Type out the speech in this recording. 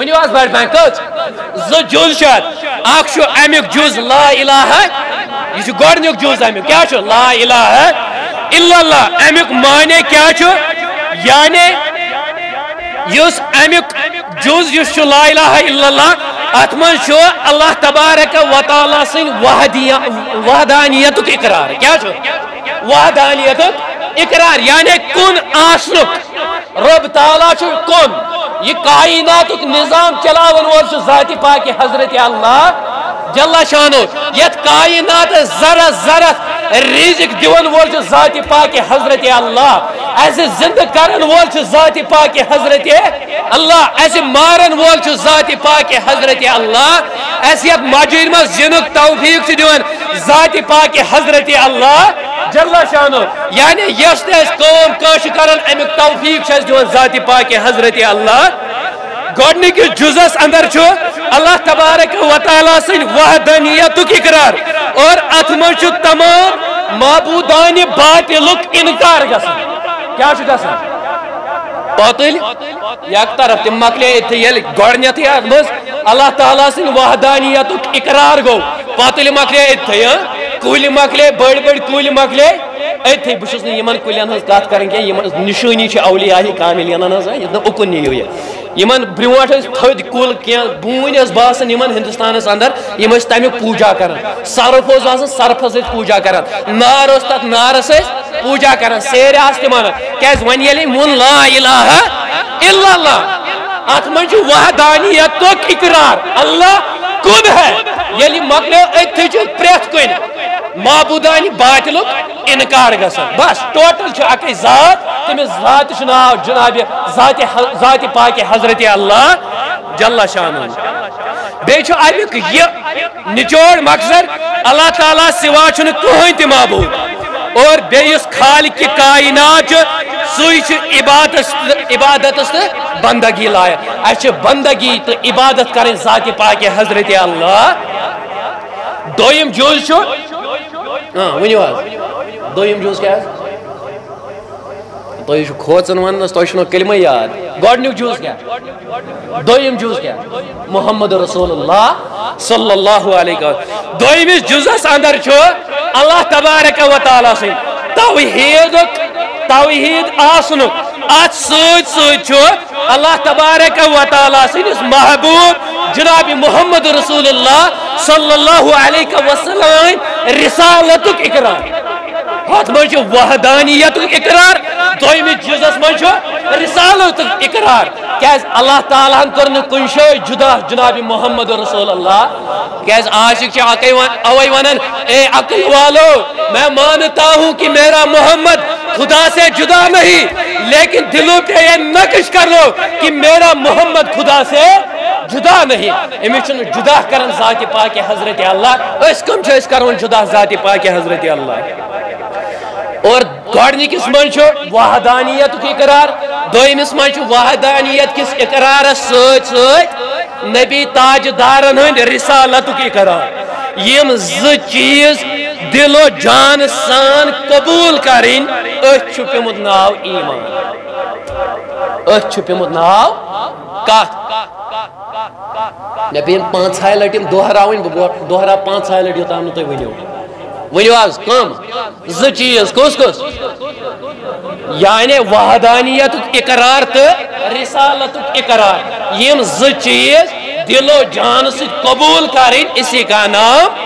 ونیو آز بڑھ بین کچھ زو جز شد اخ شو امیک جز لا الہ یہ شو گوڑنیک جز امیک کیا شو لا الہ الا اللہ امیک معنی کیا شو یعنی یس امیک جز یس شو لا الہ الا اللہ اتمن شو اللہ تبارک و تعالی سن وحدانیت اقرار کیا شو وحدانیت اقرار یعنی کن آسنک رب تعالی چھو کن یہ کائنات نظام چلاون وول چھو ذات پاک حضرت اللہ جل شانو یت کائنات ذرہ ذرہ رزق دیون وول چھو ذات پاک حضرت اللہ ایسے زندہ کرن وول چھو ذات پاک حضرت اللہ ایسے مارن وول چھو ذات پاک حضرت اللہ ایسے یت مجیر میں زنک توفیق چھو دیون ذات پاک حضرت اللہ جل شانو یعنی یس تیس قوم کاش کرن امیک توفیق چھس دیون ذات پاک حضرت اللہ گوڑنی کی جزس اندر چھو اللہ تبارک و تعالی سن وحدانیت اقرار اور اتمن چھو تمام معبودان باطلک انکار گسن کیا چھو گسن باطل یک طرف تم مکلے یل گوڑنیت مز اللہ تعالی سن وحدانیت اقرار گو باطل مکلے کل مکلے بڑ بڑ کل مکلے اتھے بہت یمن کلین ہز کت کریں کہ نشانی اولیاء کاملین ہز اکن نیو یہ یمن برونٹ تھد کل کی بون باسان یمن ہندوستانس اندر یم تمیک پوجا کران سرف آسان سرفس پوجا کران نار تک نارس پوجا کران سیر تم کیاز ون یل مون لا الہ الا اللہ ات من وحدانیت اقرار اللہ کن ہے یل مکلو اتھے پریت کن معبودان باطلک انکار گسن بس ٹوٹل اکی ذات تمس ذات ناو جناب ذات پاک حضرت اللہ جل شانہ بیچ امیک یہ نچوڑ مقصد اللہ تعالیٰ سوا چھن کہین تہ معبود اور بیس خالق کی کائنات سی عبادت بندگی لائق اچھے بندگی تو عبادت کریں ذات پاک حضرت اللہ دویم جز چھو ونیو آز دویم جز کیا تو یہ کھوچن ونس تو کلمہ یاد گوڑنیک جز کیا دویم جز کیا محمد رسول اللہ صلی اللہ علیہ وسلم دویم جزس اندر چھو اللہ تبارک و تعالی سے توحید آسنک ات چھو اللہ تبارک و تعالی سنس محبوب جناب محمد رسول اللہ صلی اللہ علیہ وسلم رسالت اقرار ہاتھ من وحدانیت اقرار دویم جزس من رسالت اقرار کیاز اللہ تعالیٰ کر کن شے جدا جناب محمد رسول اللہ کیاز عاشق اوے ونن اے عقل والو میں مانتا ہوں کہ میرا محمد خدا سے جدا نہیں لیکن دلوں پہ یہ نقش کر لو کہ میرا محمد خدا سے جدا نہیں امس جدا کرن ذات پاک حضرت اللہ اس کم کرون جدا ذات پاک حضرت اللہ اور گوڑنی کس من وحدانیت اقرار دویمس من وحدانیت کس اقرار ست نبی تاجدارن ہند رسالت اقرار یم چیز دل و جان سان قبول کریں پیمت ناو ایمان پیمت ناو کت مے 5 لٹم دہراون دہرا 5 لٹ یوتام تھی ونیو آز کم چیز کس کس یعنی وحدانیت اقرار تو رسالت اقرار یم چیز دل و جان سے قبول کریں اسی کا نام